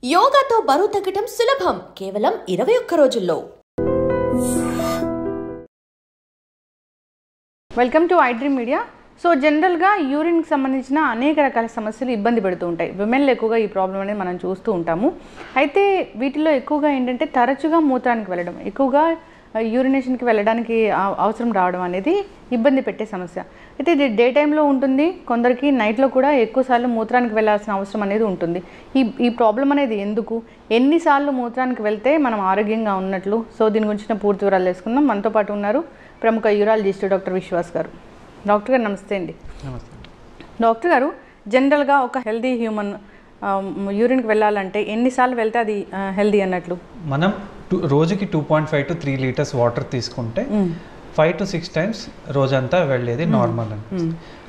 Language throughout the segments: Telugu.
యోగాతో బరువు తగ్గడం సులభం కేవలం 21 రోజుల్లో. Welcome to I dream media. So జనరల్గా యూరిన్కి సంబంధించిన అనేక రకాల సమస్యలు ఇబ్బంది పెడుతూ ఉంటాయి. విమెన్లో ఎక్కువగా ఈ ప్రాబ్లం అనేది మనం చూస్తూ ఉంటాము. అయితే వీటిలో ఎక్కువగా ఏంటంటే తరచుగా మూత్రానికి వెళ్ళడం, ఎక్కువగా యూరినేషన్కి వెళ్ళడానికి అవసరం రావడం అనేది ఇబ్బంది పెట్టే సమస్య. అయితే ఇది డే టైంలో ఉంటుంది, కొందరికి నైట్లో కూడా ఎక్కువసార్లు మూత్రానికి వెళ్ళాల్సిన అవసరం అనేది ఉంటుంది. ఈ ప్రాబ్లం అనేది ఎందుకు, ఎన్నిసార్లు మూత్రానికి వెళ్తే మనం ఆరోగ్యంగా ఉన్నట్లు, సో దీని గురించిన పూర్తి వివరాలు తెలుసుకుందాం. మనతో పాటు ఉన్నారు ప్రముఖ యూరాలజిస్ట్ డాక్టర్ విశ్వాస్ గారు. డాక్టర్ గారు నమస్తే అండి. నమస్తే డాక్టర్ గారు, జనరల్గా ఒక హెల్దీ హ్యూమన్ యూరిన్కి వెళ్ళాలంటే ఎన్నిసార్లు వెళ్తే అది హెల్దీ అన్నట్లు? మనం రోజుకి 2.5 to 3 లీటర్స్ వాటర్ తీసుకుంటే 5 to 6 టైమ్స్ రోజంతా వెళ్ళేది నార్మల్ అని.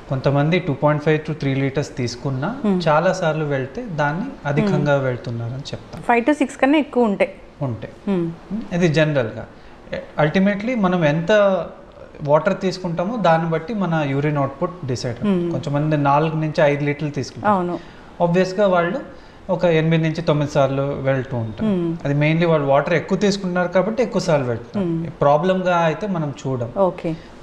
కొంతమంది 2.5 to 3 లీటర్స్ తీసుకున్నా చాలా సార్లు వెళ్తే దాన్ని అధికంగా వెళ్తున్నారని చెప్తాం. 5 to 6 కన్నా ఎక్కువ ఉంటే ఇది జనరల్గా. అల్టిమేట్లీ మనం ఎంత వాటర్ తీసుకుంటామో దాన్ని బట్టి మన యూరిన్ అవుట్పుట్ డిసైడ్. కొంతమంది 4 నుంచి 5 లీటర్లు తీసుకుంటారు. ఆబ్వియస్గా వాళ్ళు ఒక 8 నుంచి 9 సార్లు వెళ్తూ ఉంటారు. అది మెయిన్లీ వాళ్ళు వాటర్ ఎక్కువ తీసుకుంటున్నారు కాబట్టి ఎక్కువ సార్లు వెళ్తున్నారు. ప్రాబ్లంగా అయితే మనం చూడం.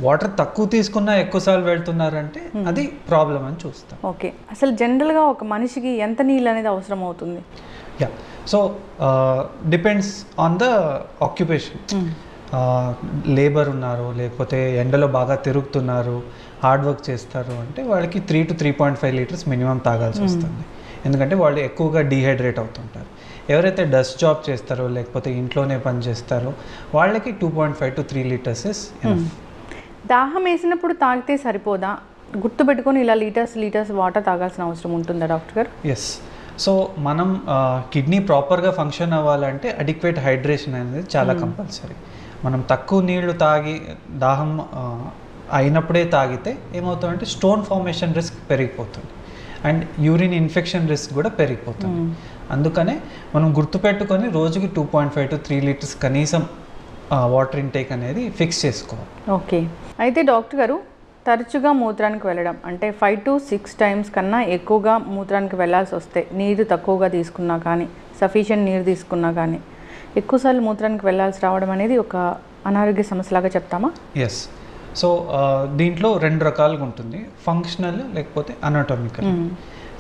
వాటర్ తక్కువ తీసుకున్నా ఎక్కువ సార్లు వెళ్తున్నారంటే అది ప్రాబ్లం అని చూస్తాం. ఓకే, అసలు జనరల్గా ఒక మనిషికి ఎంత నీళ్ళు అనేది అవసరం అవుతుంది? Yeah, so depends on the occupation. Labour ఉన్నారు, లేకపోతే ఎండలో బాగా తిరుగుతున్నారు, హార్డ్ వర్క్ చేస్తారు అంటే వాళ్ళకి 3 to 3.5 లీటర్స్ మినిమం తాగాల్సి వస్తుంది. ఎందుకంటే వాళ్ళు ఎక్కువగా డీహైడ్రేట్ అవుతుంటారు. ఎవరైతే డస్ట్ జాబ్ చేస్తారో లేకపోతే ఇంట్లోనే పని చేస్తారో వాళ్ళకి 2.5 to 3 లీటర్స్ ఇస్ ఎనఫ్. దాహం వేసినప్పుడు తాగితే సరిపోదా? గుర్తుపెట్టుకొని ఇలా లీటర్స్ వాటర్ తాగాల్సిన అవసరం ఉంటుందా డాక్టర్ గారు? ఎస్. సో మనం కిడ్నీ ప్రాపర్గా ఫంక్షన్ అవ్వాలంటే అడిక్వేట్ హైడ్రేషన్ అనేది చాలా కంపల్సరీ. మనం తక్కువ నీళ్లు తాగి దాహం అయినప్పుడే తాగితే ఏమవుతుందంటే స్టోన్ ఫార్మేషన్ రిస్క్ పెరిగిపోతుంది అండ్ యూరిన్ ఇన్ఫెక్షన్ రిస్క్ కూడా పెరిగిపోతుంది. అందుకనే మనం గుర్తుపెట్టుకొని రోజుకి 2.5 to 3 లీటర్స్ కనీసం వాటర్ ఇంటేక్ అనేది ఫిక్స్ చేసుకోవాలి. ఓకే, అయితే డాక్టర్ గారు తరచుగా మూత్రానికి వెళ్ళడం అంటే 5 to 6 టైమ్స్ కన్నా ఎక్కువగా మూత్రానికి వెళ్ళాల్సి వస్తే, నీరు తక్కువగా తీసుకున్నా కానీ, సఫిషియెంట్ నీరు తీసుకున్నా కానీ ఎక్కువసార్లు మూత్రానికి వెళ్ళాల్సి రావడం అనేది ఒక అనారోగ్య సమస్యలాగా చెప్తామా? ఎస్. సో దీంట్లో 2 రకాలుగా ఉంటుంది, ఫంక్షనల్ లేకపోతే అనాటమికల్.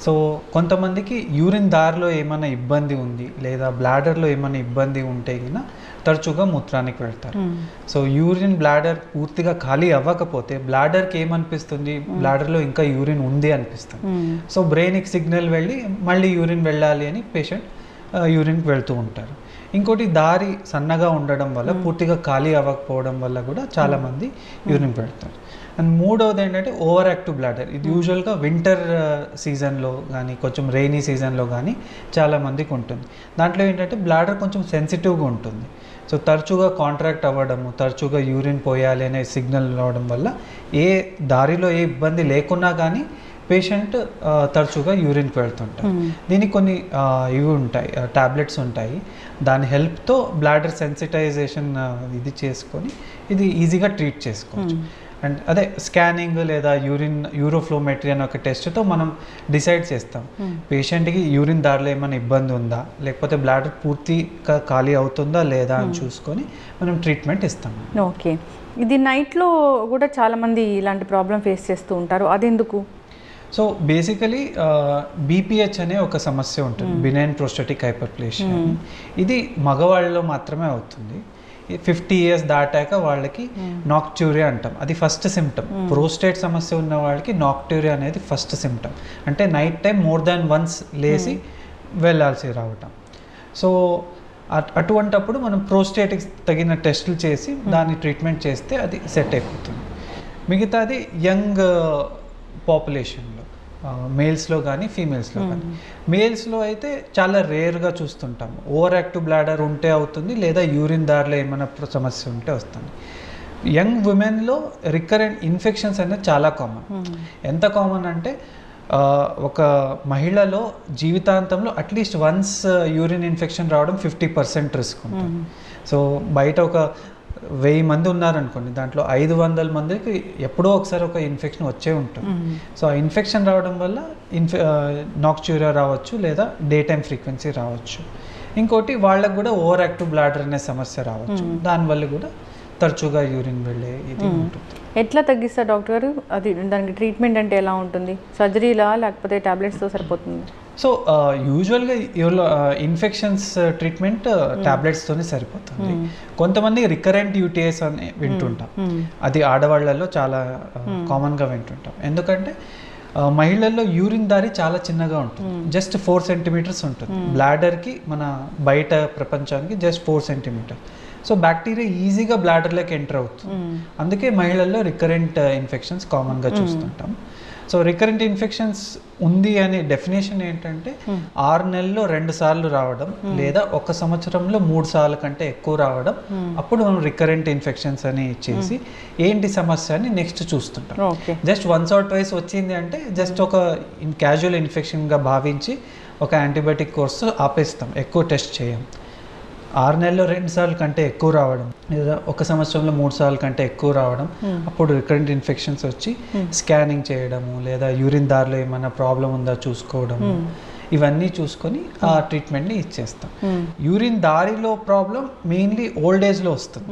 సో కొంతమందికి యూరిన్ దారిలో ఏమైనా ఇబ్బంది ఉంది లేదా బ్లాడర్లో ఏమైనా ఇబ్బంది ఉంటే కన్నా తరచుగా మూత్రానికి వెళ్తారు. సో యూరిన్ బ్లాడర్ పూర్తిగా ఖాళీ అవ్వకపోతే బ్లాడర్కి ఏమనిపిస్తుంది, బ్లాడర్లో ఇంకా యూరిన్ ఉంది అనిపిస్తుంది. సో బ్రెయిన్కి సిగ్నల్ వెళ్ళి మళ్ళీ యూరిన్ వెళ్ళాలి అని పేషెంట్ యూరిన్కి వెళ్తూ ఉంటారు. ఇంకోటి దారి సన్నగా ఉండడం వల్ల, పూర్తిగా ఖాళీ అవ్వకపోవడం వల్ల కూడా చాలామంది యూరిన్ పెడతారు. అండ్ మూడవది ఏంటంటే ఓవర్ యాక్టివ్ బ్లాడర్. ఇది యూజువల్గా వింటర్ సీజన్లో కానీ కొంచెం రెయినీ సీజన్లో కానీ చాలామందికి ఉంటుంది. దాంట్లో ఏంటంటే బ్లాడర్ కొంచెం సెన్సిటివ్గా ఉంటుంది. సో తరచుగా కాంట్రాక్ట్ అవ్వడము, తరచుగా యూరిన్ పోయాలి అనే సిగ్నల్ రావడం వల్ల ఏ దారిలో ఏ ఇబ్బంది లేకున్నా కానీ పేషెంట్ తరచుగా యూరిన్కి వెళ్తుంటారు. దీనికి కొన్ని ఇవి ఉంటాయి, టాబ్లెట్స్ ఉంటాయి. దాని హెల్ప్తో బ్లాడర్ సెన్సిటైజేషన్ ఇది చేసుకొని ఇది ఈజీగా ట్రీట్ చేసుకోవచ్చు. అండ్ అదే స్కానింగ్ లేదా యూరోఫ్లోమెట్రీ అనే ఒక టెస్ట్తో మనం డిసైడ్ చేస్తాం పేషెంట్కి యూరిన్ దారిలో ఏమైనా ఇబ్బంది ఉందా లేకపోతే బ్లాడర్ పూర్తిగా ఖాళీ అవుతుందా లేదా అని చూసుకొని మనం ట్రీట్మెంట్ ఇస్తాం. ఓకే, ఇది నైట్లో కూడా చాలామంది ఇలాంటి ప్రాబ్లం ఫేస్ చేస్తూ ఉంటారు, అదెందుకు? సో బేసికలీ బీపీహెచ్ అనే ఒక సమస్య ఉంటుంది, బినైన్ ప్రోస్టాటిక్ హైపర్ప్లేషియా. ఇది మగవాళ్ళలో మాత్రమే అవుతుంది. 50 years దాటాక వాళ్ళకి నాక్ట్యూరియా అంటాం, అది ఫస్ట్ సిమ్టమ్. ప్రోస్టేట్ సమస్య ఉన్న వాళ్ళకి నాక్ట్యూరియా అనేది ఫస్ట్ సిమ్టమ్. అంటే night time more than once లేచి వెళ్ళాల్సి రావటం. సో అటువంటప్పుడు మనం ప్రోస్టేట్కి తగిన టెస్టులు చేసి దాన్ని ట్రీట్మెంట్ చేస్తే అది సెట్ అయిపోతుంది. మిగతాది యంగ్ పాపులేషన్లో, మేల్స్లో కానీ ఫీమేల్స్లో కానీ. మేల్స్లో అయితే చాలా రేర్గా చూస్తుంటాం. ఓవర్ యాక్టివ్ బ్లాడర్ ఉంటే అవుతుంది, లేదా యూరిన్ దారిలో ఏమైనా సమస్య ఉంటే వస్తుంది. యంగ్ ఉమెన్లో రికరెంట్ ఇన్ఫెక్షన్స్ అనేది చాలా కామన్. ఎంత కామన్ అంటే ఒక మహిళలో జీవితాంతంలో అట్లీస్ట్ వన్స్ యూరిన్ ఇన్ఫెక్షన్ రావడం 50% రిస్క్ ఉంటుంది. సో బయట ఒక 1000 మంది ఉన్నారనుకోండి, దాంట్లో 500 మందికి ఎప్పుడో ఒకసారి ఒక ఇన్ఫెక్షన్ వచ్చే ఉంటుంది. సో ఆ ఇన్ఫెక్షన్ రావడం వల్ల నాక్ట్యూరియా రావచ్చు, లేదా డే టైమ్ ఫ్రీక్వెన్సీ రావచ్చు. ఇంకోటి వాళ్ళకు కూడా ఓవర్ యాక్టివ్ బ్లాడర్ అనే సమస్య రావచ్చు, దానివల్ల కూడా తరచుగా యూరిన్ వెళ్ళే ఇది ఉంటుంది. ఎట్లా తగ్గిస్తారు డాక్టర్ గారు? అది దానికి ట్రీట్మెంట్ అంటే ఎలా ఉంటుంది? సర్జరీలా లేకపోతే టాబ్లెట్స్తో సరిపోతుంది? సో యూజువల్గా ఇన్ఫెక్షన్స్ ట్రీట్మెంట్ టాబ్లెట్స్తోనే సరిపోతుంది. కొంతమంది రికరెంట్ యూటీఐస్ అని వింటుంటాం, అది ఆడవాళ్లలో చాలా కామన్గా వింటుంటాం. ఎందుకంటే మహిళల్లో యూరిన్ దారి చాలా చిన్నగా ఉంటుంది, జస్ట్ 4 సెంటీమీటర్స్ ఉంటుంది. బ్లాడర్కి మన బయట ప్రపంచానికి జస్ట్ 4 సెంటీమీటర్. సో బ్యాక్టీరియా ఈజీగా బ్లాడర్లోకి ఎంటర్ అవుతుంది. అందుకే మహిళల్లో రికరెంట్ ఇన్ఫెక్షన్స్ కామన్గా చూస్తుంటాం. సో రికరెంట్ ఇన్ఫెక్షన్స్ ఉంది అనే డెఫినేషన్ ఏంటంటే 6 నెలల్లో 2 సార్లు రావడం, లేదా 1 సంవత్సరంలో 3 సార్లు కంటే ఎక్కువ రావడం, అప్పుడు మనం రికరెంట్ ఇన్ఫెక్షన్స్ అని ఇచ్చేసి ఏంటి సమస్య అని నెక్స్ట్ చూస్తుంటాం. జస్ట్ వన్స్ ఆర్ ట్వైస్ వచ్చింది అంటే జస్ట్ ఒక క్యాజువల్ ఇన్ఫెక్షన్గా భావించి ఒక యాంటీబయాటిక్ కోర్సు ఆపేస్తాం, ఎక్కువ టెస్ట్ చేయం. 6 నెలల్లో 2 సార్లు కంటే ఎక్కువ రావడం, లేదా 1 సంవత్సరంలో 3 సార్లు కంటే ఎక్కువ రావడం, అప్పుడు రికరెంట్ ఇన్ఫెక్షన్స్ వచ్చి స్కానింగ్ చేయడము, లేదా యూరిన్ దారిలో ఏమైనా ప్రాబ్లం ఉందా చూసుకోవడము, ఇవన్నీ చూసుకొని ఆ ట్రీట్మెంట్ని ఇచ్చేస్తాం. యూరిన్ దారిలో ప్రాబ్లం మెయిన్లీ ఓల్డ్ ఏజ్లో వస్తుంది.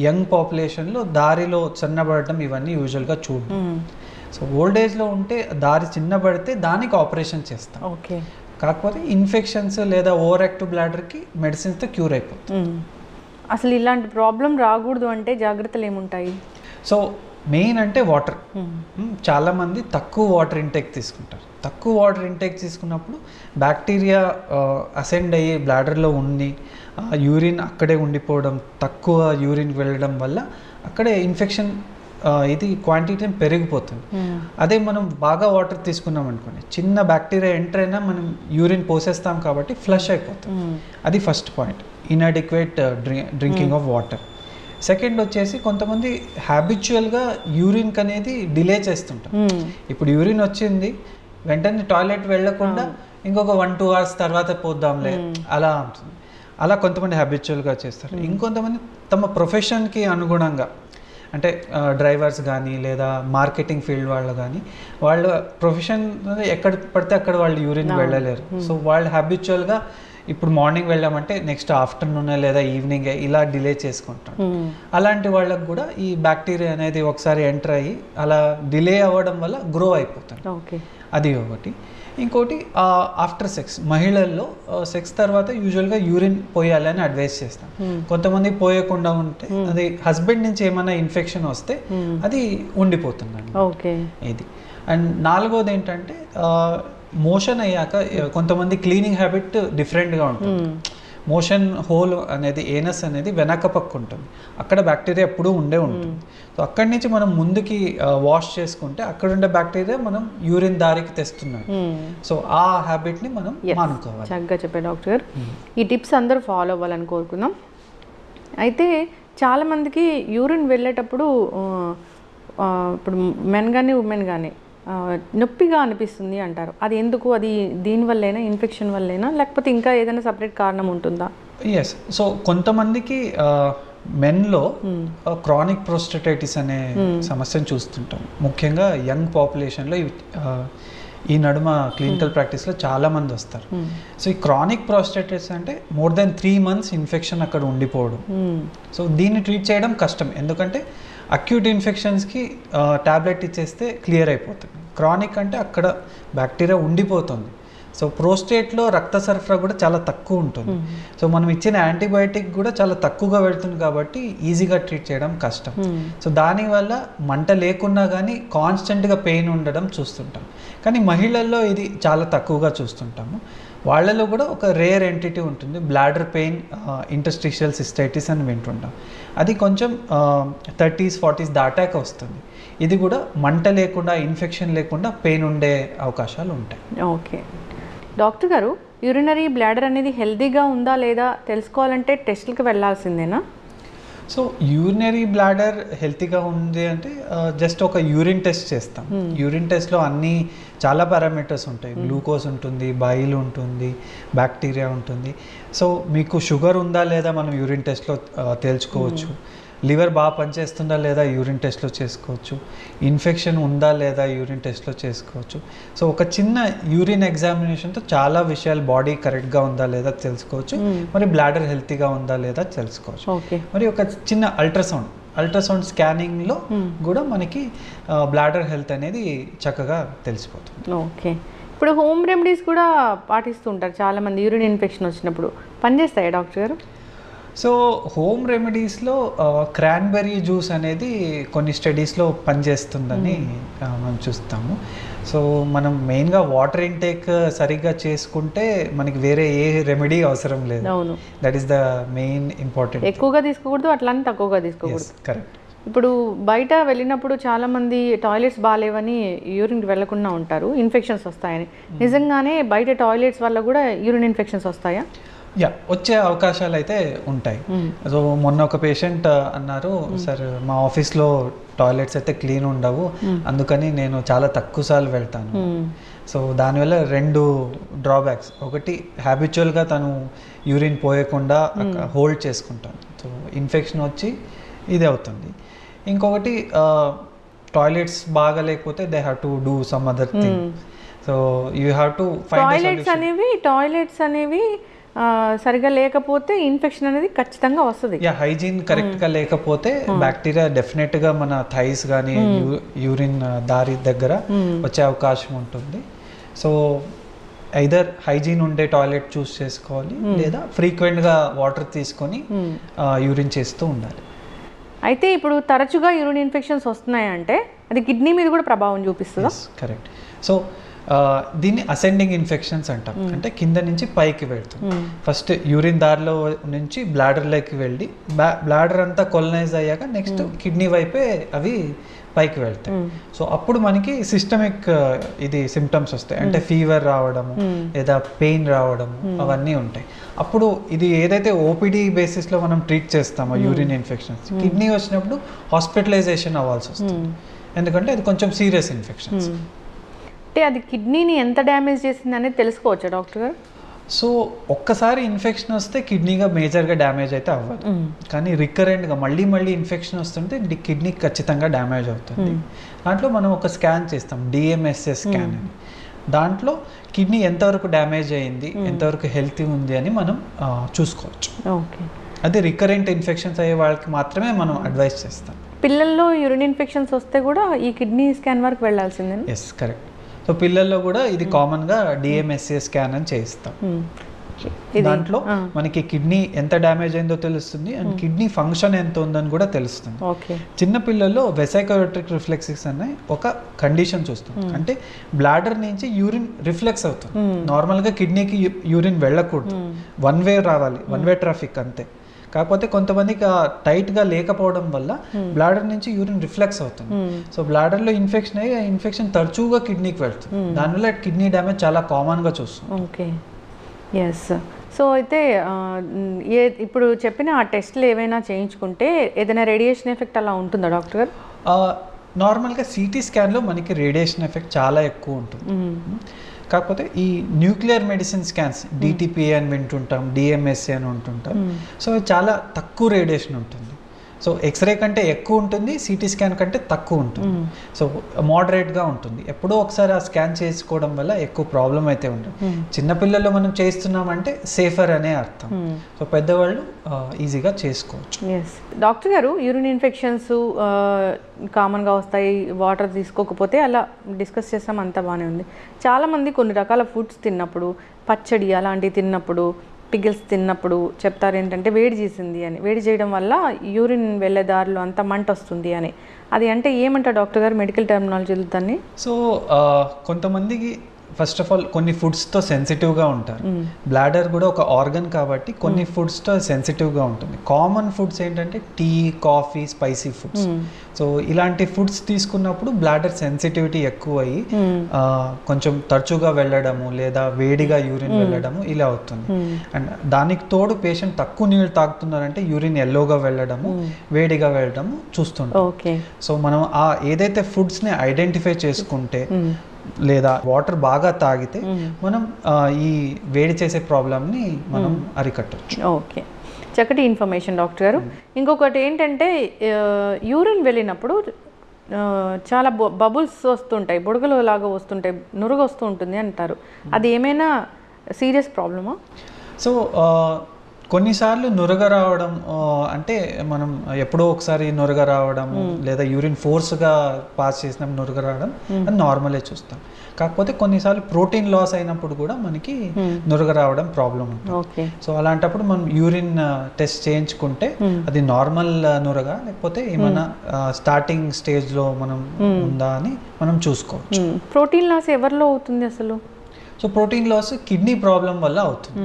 యంగ్ పాపులేషన్లో దారిలో చిన్నబడటం ఇవన్నీ యూజువల్గా చూడడం. సో ఓల్డ్ ఏజ్లో ఉంటే దారి చిన్నబడితే దానికి ఆపరేషన్ చేస్తాం. కాకపోతే ఇన్ఫెక్షన్స్ లేదా ఓవర్ యాక్టివ్ బ్లాడర్కి మెడిసిన్స్తో క్యూర్ అయిపోతుంది. అసలు ఇలాంటి ప్రాబ్లం రాకూడదు అంటే జాగ్రత్తలు ఏముంటాయి? సో మెయిన్ అంటే వాటర్. చాలామంది తక్కువ వాటర్ ఇంటేక్ తీసుకుంటారు. తక్కువ వాటర్ ఇంటేక్ తీసుకున్నప్పుడు బ్యాక్టీరియా అసెండ్ అయ్యి బ్లాడర్లో ఉండి యూరిన్ అక్కడే ఉండిపోవడం, తక్కువ యూరిన్ వెళ్ళడం వల్ల అక్కడే ఇన్ఫెక్షన్ ఇది క్వాంటిటీ పెరిగిపోతుంది. అదే మనం బాగా వాటర్ తీసుకున్నాం అనుకోండి, చిన్న బ్యాక్టీరియా ఎంటర్ అయినా మనం యూరిన్ పోసేస్తాం కాబట్టి ఫ్లష్ అయిపోతుంది. అది first point, inadequate drinking of water. Second వచ్చేసి కొంతమంది హ్యాబిచువల్గా యూరిన్కి అనేది డిలే చేస్తుంటాం. ఇప్పుడు యూరిన్ వచ్చింది వెంటనే టాయిలెట్ వెళ్ళకుండా ఇంకొక 1-2 hours తర్వాత పోద్దాంలే అలా ఉంటుంది. అలా కొంతమంది హ్యాబిచువల్గా చేస్తారు. ఇంకొంతమంది తమ ప్రొఫెషన్కి అనుగుణంగా, అంటే డ్రైవర్స్ కానీ లేదా మార్కెటింగ్ ఫీల్డ్ వాళ్ళు కానీ, వాళ్ళ ప్రొఫెషన్ ఎక్కడ పడితే అక్కడ వాళ్ళు యూరిన్ వెళ్ళలేరు. సో వాళ్ళు హ్యాబిచువల్గా ఇప్పుడు మార్నింగ్ వెళ్ళామంటే నెక్స్ట్ ఆఫ్టర్నూన్ లేదా ఈవినింగ్ ఇలా డిలే చేసుకుంటాం. అలాంటి వాళ్ళకు కూడా ఈ బ్యాక్టీరియా అనేది ఒకసారి ఎంటర్ అయ్యి అలా డిలే అవ్వడం వల్ల గ్రో అయిపోతుంది. అది ఒకటి. ఇంకోటి ఆఫ్టర్ సెక్స్, మహిళల్లో సెక్స్ తర్వాత యూజువల్గా యూరిన్ పోయాలని అడ్వైస్ చేస్తాం. కొంతమంది పోయకుండా ఉంటే అది హస్బెండ్ నుంచి ఏమైనా ఇన్ఫెక్షన్ వస్తే అది ఉండిపోతుందండి. ఇది. అండ్ 4వది ఏంటంటే మోషన్ అయ్యాక కొంతమంది క్లీనింగ్ హ్యాబిట్ డిఫరెంట్గా ఉంటుంది. మోషన్ హోల్ అనేది, ఏనస్ అనేది వెనక పక్క ఉంటుంది, అక్కడ బ్యాక్టీరియా ఎప్పుడూ ఉంటుంది. సో అక్కడి నుంచి మనం ముందుకి వాష్ చేసుకుంటే అక్కడ ఉండే బ్యాక్టీరియా మనం యూరిన్ దారికి తెస్తున్నాడు. సో ఆ హ్యాబిట్ని మనం మానుకోవాలి. చక్కగా చెప్పారు డాక్టర్ గారు. ఈ టిప్స్ అందరూ ఫాలో అవ్వాలని కోరుకుందాం. అయితే చాలామందికి యూరిన్ వెళ్ళేటప్పుడు ఇప్పుడు మెన్ కానీ ఉమెన్ కానీ నొప్పిగా అనిపిస్తుంది అంటారు. అది ఎందుకు? అది దీనివల్లేనా, ఇన్ఫెక్షన్ వల్లేనా, లేకపోతే ఇంకా ఏదైనా సపరేట్ కారణం ఉంటుందా? ఎస్. సో కొంతమందికి మెన్లో క్రానిక్ ప్రోస్టటైటిస్ అనే సమస్యను చూస్తుంటాం. ముఖ్యంగా యంగ్ పాపులేషన్లో ఈ నడుమ క్లినికల్ ప్రాక్టీస్లో చాలామంది వస్తారు. సో ఈ క్రానిక్ ప్రోస్టటైటిస్ అంటే మోర్ దెన్ 3 months ఇన్ఫెక్షన్ అక్కడ ఉండిపోవడం. సో దీన్ని ట్రీట్ చేయడం కష్టం, ఎందుకంటే అక్యూట్ ఇన్ఫెక్షన్స్కి ట్యాబ్లెట్ ఇచ్చేస్తే క్లియర్ అయిపోతుంది. క్రానిక్ అంటే అక్కడ బ్యాక్టీరియా ఉండిపోతుంది. సో ప్రోస్టేట్లో రక్త సరఫరా కూడా చాలా తక్కువ ఉంటుంది. సో మనం ఇచ్చిన యాంటీబయాటిక్ కూడా చాలా తక్కువగా వెళ్తుంది కాబట్టి ఈజీగా ట్రీట్ చేయడం కష్టం. సో దానివల్ల మంట లేకున్నా కానీ కాన్స్టెంట్గా పెయిన్ ఉండడం చూస్తుంటాం. కానీ మహిళల్లో ఇది చాలా తక్కువగా చూస్తుంటాము. వాళ్ళలో కూడా ఒక రేర్ ఎంటిటీ ఉంటుంది, బ్లాడర్ పెయిన్ ఇంటర్స్టిషియల్ సిస్టైటిస్ అని వింటుంటాం. అది కొంచెం 30s 40s దాటాక వస్తుంది. ఇది కూడా మంట లేకుండా, ఇన్ఫెక్షన్ లేకుండా పెయిన్ ఉండే అవకాశాలు ఉంటాయి. ఓకే డాక్టర్ గారు, యూరినరీ బ్లాడర్ అనేది హెల్తీగా ఉందా లేదా తెలుసుకోవాలంటే టెస్ట్లకు వెళ్ళాల్సిందేనా? సో యూరినరీ బ్లాడర్ హెల్తీగా ఉంది అంటే జస్ట్ ఒక యూరిన్ టెస్ట్ చేస్తాం. యూరిన్ టెస్ట్లో అన్నీ చాలా పారామీటర్స్ ఉంటాయి. గ్లూకోజ్ ఉంటుంది, బైల్ ఉంటుంది, బ్యాక్టీరియా ఉంటుంది. సో మీకు షుగర్ ఉందా లేదా మనం యూరిన్ టెస్ట్లో తేల్చుకోవచ్చు. లివర్ బాగా పనిచేస్తుందా లేదా యూరిన్ టెస్ట్లో చేసుకోవచ్చు, ఇన్ఫెక్షన్ ఉందా లేదా యూరిన్ టెస్ట్లో చేసుకోవచ్చు. సో ఒక చిన్న యూరిన్ ఎగ్జామినేషన్తో చాలా విషయాలు, బాడీ కరెక్ట్గా ఉందా లేదా తెలుసుకోవచ్చు, మరి బ్లాడర్ హెల్తీగా ఉందా లేదా తెలుసుకోవచ్చు. మరి ఒక చిన్న అల్ట్రాసౌండ్ స్కానింగ్లో కూడా మనకి బ్లాడర్ హెల్త్ అనేది చక్కగా తెలిసిపోతుంది. ఓకే, ఇప్పుడు హోమ్ రెమెడీస్ కూడా పాటిస్తూ ఉంటారు చాలామంది యూరిన్ ఇన్ఫెక్షన్ వచ్చినప్పుడు, పనిచేస్తాయా డాక్టర్ గారు? సో హోమ్ రెమెడీస్లో క్రాన్బెర్రీ జ్యూస్ అనేది కొన్ని స్టడీస్లో పనిచేస్తుందని మనం చూస్తాము. సో మనం మెయిన్గా వాటర్ ఇంటేక్ సరిగ్గా చేసుకుంటే మనకి వేరే ఏ రెమెడీ అవసరం లేదు. అవును, that is the main important. ఎక్కువగా తీసుకోకూడదు, అట్లానే తక్కువగా తీసుకోకూడదు. కరెక్ట్. ఇప్పుడు బయట వెళ్ళినప్పుడు చాలామంది టాయిలెట్స్ బాగాలేవని యూరిన్కి వెళ్లకుండా ఉంటారు, ఇన్ఫెక్షన్స్ వస్తాయని. నిజంగానే బయట టాయిలెట్స్ వల్ల కూడా యూరిన్ ఇన్ఫెక్షన్స్ వస్తాయా? వచ్చే అవకాశాలు అయితే ఉంటాయి. సో మొన్న ఒక పేషెంట్ అన్నారు, సార్ మా ఆఫీస్లో టాయిలెట్స్ అయితే క్లీన్ ఉండవు, అందుకని నేను చాలా తక్కువ సార్లు వెళ్తాను. సో దానివల్ల 2 డ్రాబ్యాక్స్. ఒకటి, హ్యాబిచువల్గా తను యూరిన్ పోయకుండా హోల్డ్ చేసుకుంటాను, సో ఇన్ఫెక్షన్ వచ్చి ఇది అవుతుంది. ఇంకొకటి, టాయిలెట్స్ బాగా లేకపోతే they have to do some other thing. So you have to find toilets అనేవి సరిగా లేకపోతే ఇన్ఫెక్షన్ అనేది ఖచ్చితంగా వస్తుంది. హైజీన్ కరెక్ట్గా లేకపోతే బ్యాక్టీరియా డెఫినెట్గా మన థైస్ కానీ యూరిన్ దారి దగ్గర వచ్చే అవకాశం ఉంటుంది. సో ఐదర్ హైజీన్ ఉండే టాయిలెట్ చూస్ చేసుకోవాలి, లేదా ఫ్రీక్వెంట్గా వాటర్ తీసుకొని యూరిన్ చేస్తూ ఉండాలి. అయితే ఇప్పుడు తరచుగా యూరిన్ ఇన్ఫెక్షన్స్ వస్తున్నాయంటే అది కిడ్నీ మీద కూడా ప్రభావం చూపిస్తుందా? కరెక్ట్. సో దీన్ని అసెండింగ్ ఇన్ఫెక్షన్స్ అంటాం, అంటే కింద నుంచి పైకి వెళ్తుంది. ఫస్ట్ యూరిన్ దారిలో నుంచి బ్లాడర్లోకి వెళ్ళి బ్లాడర్ అంతా కొలనైజ్ అయ్యాక నెక్స్ట్ కిడ్నీ వైపే అవి పైకి వెళ్తాయి. సో అప్పుడు మనకి సిస్టమిక్ ఇది సిమ్టమ్స్ వస్తాయి, అంటే ఫీవర్ రావడము లేదా పెయిన్ రావడము అవన్నీ ఉంటాయి. అప్పుడు ఇది ఏదైతే ఓపీడీ బేసిస్లో మనం ట్రీట్ చేస్తామో యూరిన్ ఇన్ఫెక్షన్స్, కిడ్నీ వచ్చినప్పుడు హాస్పిటలైజేషన్ అవ్వాల్సి వస్తుంది, ఎందుకంటే అది కొంచెం సీరియస్ ఇన్ఫెక్షన్స్. అంటే అది కిడ్నీని ఎంత డ్యామేజ్ చేసింది అనేది తెలుసుకోవచ్చా డాక్టర్ గారు? సో ఒక్కసారి ఇన్ఫెక్షన్ వస్తే కిడ్నీగా మేజర్గా డ్యామేజ్ అయితే అవ్వదు, కానీ రికరెంట్గా మళ్ళీ ఇన్ఫెక్షన్ వస్తుంటే కిడ్నీ ఖచ్చితంగా డ్యామేజ్ అవుతుంది. దాంట్లో మనం ఒక స్కాన్ చేస్తాం, డిఎంఎస్ఎస్ స్కాన్ అని. దాంట్లో కిడ్నీ ఎంతవరకు డ్యామేజ్ అయ్యింది, ఎంతవరకు హెల్తీ ఉంది అని మనం చూసుకోవచ్చు. ఓకే, అది రికరెంట్ ఇన్ఫెక్షన్స్ అయ్యే వాళ్ళకి మాత్రమే మనం అడ్వైస్ చేస్తాం. పిల్లల్లో యూరిన్ ఇన్ఫెక్షన్స్ వస్తే కూడా ఈ కిడ్నీ స్కాన్ వరకు వెళ్ళాల్సిందే? Yes, correct. సో పిల్లల్లో కూడా ఇది కామన్గా డిఎంఎస్ఏ స్కాన్ అని చేయిస్తాం. దాంట్లో మనకి కిడ్నీ ఎంత డ్యామేజ్ అయిందో తెలుస్తుంది, అండ్ కిడ్నీ ఫంక్షన్ ఎంత ఉందని కూడా తెలుస్తుంది. చిన్న పిల్లల్లో వెసైకోరెట్రిక్ రిఫ్లెక్సిస్ అనే ఒక కండిషన్ చూస్తుంది, అంటే బ్లాడర్ నుంచి యూరిన్ రిఫ్లెక్స్ అవుతుంది. నార్మల్గా కిడ్నీకి యూరిన్ వెళ్ళకూడదు, వన్ వే రావాలి, వన్ వే ట్రాఫిక్ అంతే. కాకపోతే కొంతమందికి టైట్గా లేకపోవడం వల్ల బ్లాడర్ నుంచి యూరిన్ రిఫ్లెక్స్ అవుతుంది. సో బ్లాడర్లో ఇన్ఫెక్షన్ అయ్యి ఇన్ఫెక్షన్ తరచుగా కిడ్నీకి వెళ్తుంది, దానివల్ల కిడ్నీ డ్యామేజ్ చాలా కామన్గా చూస్తాం. Okay, yes. సో అయితే ఇప్పుడు చెప్పిన ఆ టెస్ట్లు ఏవైనా చేయించుకుంటే ఏదైనా రేడియేషన్ ఎఫెక్ట్ అలా ఉంటుందా డాక్టర్ గారు? నార్మల్గా సిటీ స్కాన్లో మనకి రేడియేషన్ ఎఫెక్ట్ చాలా ఎక్కువ ఉంటుంది. కాకపోతే ఈ న్యూక్లియర్ మెడిసిన్ స్కాన్స్, డిటిపిఏ అని వింటుంటాం, డిఎంఎస్ఏ అని ఉంటుంటాం. సో చాలా తక్కువ రేడియేషన్ ఉంటుంది. సో ఎక్స్రే కంటే ఎక్కువ ఉంటుంది, సిటీ స్కాన్ కంటే తక్కువ ఉంటుంది. సో మోడరేట్గా ఉంటుంది. ఎప్పుడో ఒకసారి ఆ స్కాన్ చేసుకోవడం వల్ల ఎక్కువ ప్రాబ్లం అయితే ఉంటుంది. చిన్నపిల్లల్లో మనం చేస్తున్నామంటే సేఫర్ అనే అర్థం. సో పెద్దవాళ్ళు ఈజీగా చేసుకోవచ్చు. డాక్టర్ గారు, యూరిన్ ఇన్ఫెక్షన్స్ కామన్గా వస్తాయి, వాటర్ తీసుకోకపోతే అలా డిస్కస్ చేస్తాం, అంతా బాగానే ఉంది. చాలామంది కొన్ని రకాల ఫుడ్స్ తిన్నప్పుడు, పచ్చడి అలాంటివి తిన్నప్పుడు, పిగిల్స్ తిన్నప్పుడు చెప్తారు ఏంటంటే వేడి చేసింది అని, వేడి చేయడం వల్ల యూరిన్ వెళ్ళే దారిలో అంతా మంట వస్తుంది అని. అది అంటే ఏమంటారు డాక్టర్ గారు మెడికల్ టర్మినాలజీలో దాన్ని? సో కొంతమందికి ఫస్ట్ ఆఫ్ ఆల్ కొన్ని ఫుడ్స్తో సెన్సిటివ్గా ఉంటారు. బ్లాడర్ కూడా ఒక ఆర్గన్ కాబట్టి కొన్ని ఫుడ్స్తో సెన్సిటివ్గా ఉంటుంది. కామన్ ఫుడ్స్ ఏంటంటే tea, coffee, spicy foods. So ఇలాంటి ఫుడ్స్ తీసుకున్నప్పుడు బ్లాడర్ సెన్సిటివిటీ ఎక్కువ అయ్యి కొంచెం తరచుగా వెళ్ళడము లేదా వేడిగా యూరిన్ వెళ్ళడము ఇలా అవుతుంది. అండ్ దానికి తోడు పేషెంట్ తక్కువ నీళ్ళు తాగుతున్నారంటే యూరిన్ ఎల్లోగా వెళ్ళడము, వేడిగా వెళ్ళడము చూస్తుంటాం. సో మనం ఏదైతే ఫుడ్స్ని ఐడెంటిఫై చేసుకుంటే లేదా వాటర్ బాగా తాగితే మనం ఈ వేడి చేసే ప్రాబ్లమ్ని మనం అరికట్టవచ్చు. ఓకే, చక్కటి ఇన్ఫర్మేషన్ డాక్టర్ గారు. ఇంకొకటి ఏంటంటే యూరిన్ వెళ్ళినప్పుడు చాలా బబుల్స్ వస్తుంటాయి, బుడగలు లాగా వస్తుంటాయి, నురుగు వస్తూ ఉంటుంది అంటారు. అది ఏమైనా సీరియస్ ప్రాబ్లమా? సో కొన్నిసార్లు నురగ రావడం అంటే మనం ఎప్పుడో ఒకసారి నురగ రావడం లేదా యూరిన్ ఫోర్స్గా పాస్ చేసినప్పుడు నురగ రావడం అది నార్మలే చూస్తాం. కాకపోతే కొన్నిసార్లు ప్రోటీన్ లాస్ అయినప్పుడు కూడా మనకి నురగ రావడం ప్రాబ్లం ఉంటుంది. సో అలాంటప్పుడు మనం యూరిన్ టెస్ట్ చేయించుకుంటే అది నార్మల్ నురగ లేకపోతే ఏమైనా స్టార్టింగ్ స్టేజ్లో మనం ఉందా అని మనం చూసుకోవచ్చు. ప్రోటీన్ లాస్ ఎవరిలో అవుతుంది అసలు? So protein loss kidney problem వల్ల అవుతుంది.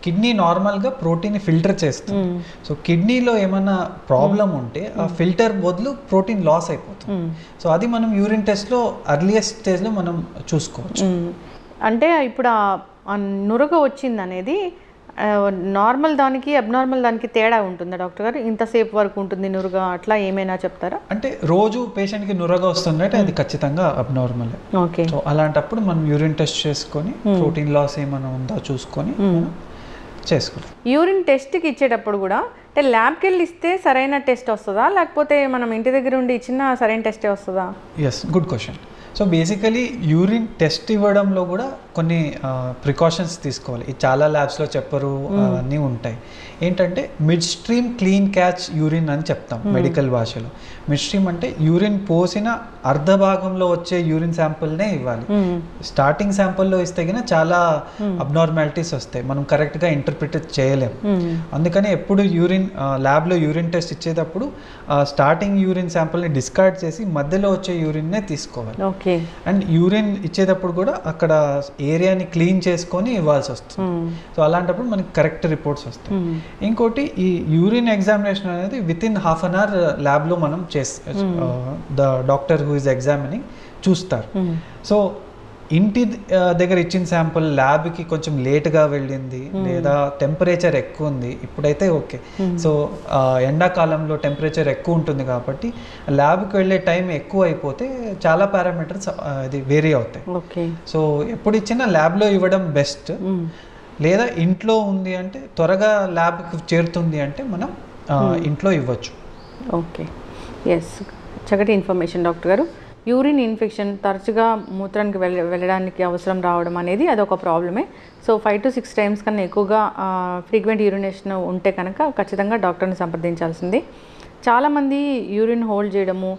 కిడ్నీ నార్మల్గా ప్రోటీన్ ఫిల్టర్ చేస్తుంది. సో కిడ్నీలో ఏమైనా ప్రాబ్లం ఉంటే ఆ ఫిల్టర్ బదులు ప్రోటీన్ లాస్ అయిపోతుంది. సో అది మనం యూరిన్ టెస్ట్లో అర్లియస్ట్ స్టేజ్లో మనం చూసుకోవచ్చు. అంటే ఇప్పుడు ఆ నురగ వచ్చింది అనేది నార్మల్ దానికి అబ్నార్మల్ దానికి తేడా ఉంటుందా డాక్టర్ గారు? ఇంతసేపు వరకు ఉంటుంది నురగ, అట్లా ఏమైనా చెప్తారా? అంటే రోజు పేషెంట్కి నురగ వస్తుందంటే అది ఖచ్చితంగా అబ్నార్మల్. ఓకే, సో అలాంటప్పుడు మనం యూరిన్ టెస్ట్ చేసుకొని ప్రోటీన్ లాస్ ఏమైనా ఉందా చూసుకొని చేసుకోవాలి. యూరిన్ టెస్ట్కి ఇచ్చేటప్పుడు కూడా అంటే ల్యాబ్కి వెళ్ళి ఇస్తే సరైన టెస్ట్ వస్తుందా, లేకపోతే మనం ఇంటి దగ్గర ఉండి ఇచ్చిన సరైన టెస్టే వస్తుందా? Yes, good question. So basically urine test ఇవ్వడంలో కూడా కొన్ని ప్రికాషన్స్ తీసుకోవాలి. ఇది చాలా ల్యాబ్స్లో చెప్పరు, అన్నీ ఉంటాయి. ఏంటంటే mid stream clean catch urine అని చెప్తాం మెడికల్ భాషలో. మిడ్ స్ట్రీమ్ అంటే యూరిన్ పోసిన అర్ధ భాగంలో వచ్చే యూరిన్ శాంపుల్నే ఇవ్వాలి. స్టార్టింగ్ శాంపుల్లో ఇస్తే కన్నా చాలా అబ్నార్మాలిటీస్ వస్తాయి, మనం కరెక్ట్గా ఇంటర్ప్రిట్ చేయలేము. అందుకని ఎప్పుడు యూరిన్ ల్యాబ్లో యూరిన్ టెస్ట్ ఇచ్చేటప్పుడు స్టార్టింగ్ యూరిన్ శాంపుల్ని డిస్కార్డ్ చేసి మధ్యలో వచ్చే యూరిన్నే తీసుకోవాలి. అండ్ యూరిన్ ఇచ్చేటప్పుడు కూడా అక్కడ ఏరియాని క్లీన్ చేసుకొని ఇవ్వాల్సి వస్తుంది. సో అలాంటప్పుడు మనకి కరెక్ట్ రిపోర్ట్స్ వస్తాయి. ఇంకోటి ఈ యూరిన్ ఎగ్జామినేషన్ అనేది within half an hour ల్యాబ్లో మనం the doctor who is examining చూస్తారు. సో ఇంటి దగ్గర ఇచ్చిన శాంపుల్ ల్యాబ్కి కొంచెం లేట్గా వెళ్ళింది లేదా టెంపరేచర్ ఎక్కువ ఉంది, ఇప్పుడైతే ఓకే. సో ఎండాకాలంలో టెంపరేచర్ ఎక్కువ ఉంటుంది కాబట్టి ల్యాబ్కి వెళ్ళే టైం ఎక్కువ అయిపోతే చాలా పారామీటర్స్ ఇది వేరీ అవుతాయి. సో ఎప్పుడు ఇచ్చినా ల్యాబ్లో ఇవ్వడం బెస్ట్. లేదా ఇంట్లో ఉంది అంటే త్వరగా ల్యాబ్కి చేరుతుంది అంటే మనం ఇంట్లో ఇవ్వచ్చు. ఓకే, ఎస్, చక్కటి ఇన్ఫర్మేషన్ డాక్టర్ గారు. యూరిన్ ఇన్ఫెక్షన్ తరచుగా మూత్రానికి వెళ్ళడానికి అవసరం రావడం అనేది అదొక ప్రాబ్లమే. సో 5 to 6 times కన్నా ఎక్కువగా ఫ్రీక్వెంట్ యూరినేషన్ ఉంటే కనుక ఖచ్చితంగా డాక్టర్ని సంప్రదించాల్సిందే. చాలామంది యూరిన్ హోల్డ్ చేయడము,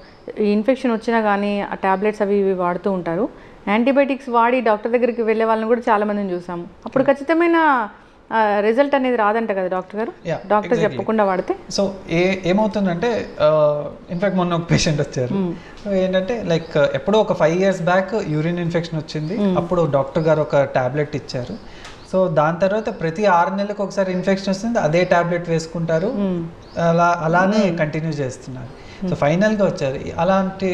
ఇన్ఫెక్షన్ వచ్చినా కానీ ఆ ట్యాబ్లెట్స్ అవి ఇవి వాడుతూ ఉంటారు. యాంటీబయాటిక్స్ వాడి డాక్టర్ దగ్గరికి వెళ్ళే వాళ్ళని కూడా చాలామందిని చూసాము. అప్పుడు ఖచ్చితమైన రిజల్ట్ అనేది రాదంట కదా డాక్టర్ గారు, డాక్టర్ చెప్పకుండా వాడితే? సో ఏమవుతుందంటే ఇన్ఫాక్ట్ మొన్న ఒక పేషెంట్ వచ్చారు. ఏంటంటే లైక్ ఎప్పుడో ఒక 5 years బ్యాక్ యూరిన్ ఇన్ఫెక్షన్ వచ్చింది. అప్పుడు డాక్టర్ గారు ఒక టాబ్లెట్ ఇచ్చారు. సో దాని తర్వాత ప్రతి 6 నెలలకు ఒకసారి ఇన్ఫెక్షన్ వస్తుంది, అదే టాబ్లెట్ వేసుకుంటారు, అలానే కంటిన్యూ చేస్తున్నారు. సో ఫైనల్గా వచ్చారు. అలాంటి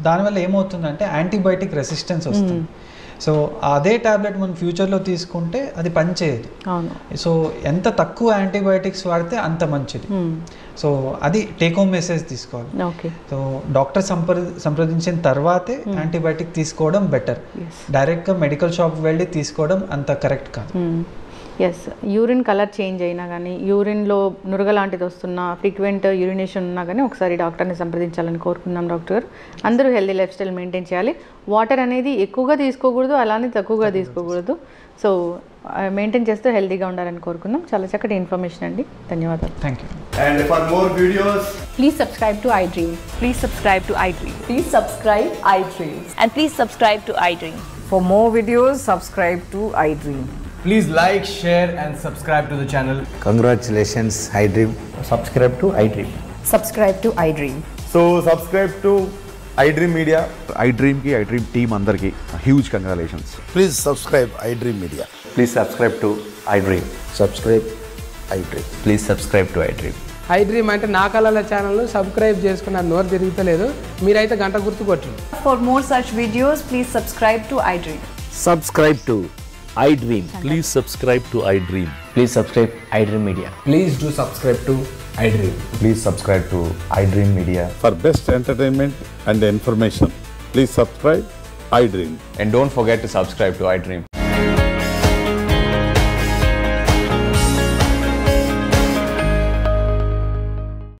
దానివల్ల ఏమవుతుందంటే యాంటీబయాటిక్ రెసిస్టెన్స్ వస్తుంది. సో అదే టాబ్లెట్ మనం ఫ్యూచర్లో తీసుకుంటే అది పనిచేయదు. సో ఎంత తక్కువ యాంటీబయాటిక్స్ వాడితే అంత మంచిది. సో అది టేక్ హోమ్ మెసేజ్ తీసుకోవాలి. సో డాక్టర్ సంప్రదించిన తర్వాతే యాంటీబయాటిక్ తీసుకోవడం బెటర్. డైరెక్ట్గా మెడికల్ షాప్ వెళ్ళి తీసుకోవడం అంత కరెక్ట్ కాదు. ఎస్, యూరిన్ కలర్ చేంజ్ అయినా కానీ, యూరిన్లో నురగ లాంటిది వస్తున్నా, ఫ్రీక్వెంట్ యూరినేషన్ ఉన్నా కానీ ఒకసారి డాక్టర్ని సంప్రదించాలని కోరుకుందాం డాక్టర్ గారు. అందరూ హెల్దీ లైఫ్ స్టైల్ మెయింటైన్ చేయాలి. వాటర్ అనేది ఎక్కువగా తీసుకోకూడదు, అలానే తక్కువగా తీసుకోకూడదు. సో మెయింటైన్ చేస్తూ హెల్దీగా ఉండాలని కోరుకుందాం. చాలా చక్కటి ఇన్ఫర్మేషన్ అండి, ధన్యవాదాలు. Thank you. And for more videos, please subscribe to iDream. Please subscribe to iDream. Please subscribe iDream. And please subscribe to iDream. For more videos, subscribe to iDream. please like, share and subscribe to the channel. Congratulations, iDream. Subscribe to iDream. Subscribe to iDream. So subscribe to iDream Media. iDream ki iDream team andarki huge congratulations. Please subscribe iDream Media. Please subscribe to iDream. Subscribe iDream. Please subscribe to iDream. iDream అంటే నా కళల ఛానల్ సబ్స్క్రైబ్ చేసుకున్న నోరు తిరుగుతలేదు, మీరైతే గంట గుర్తు కొట్టండి. For more such videos, please subscribe to iDream. Subscribe to iDream. Please subscribe to iDream. Please subscribe iDream Media. Please do subscribe to iDream. Please subscribe to iDream Media. For best entertainment and information, please subscribe iDream. And don't forget to subscribe to iDream.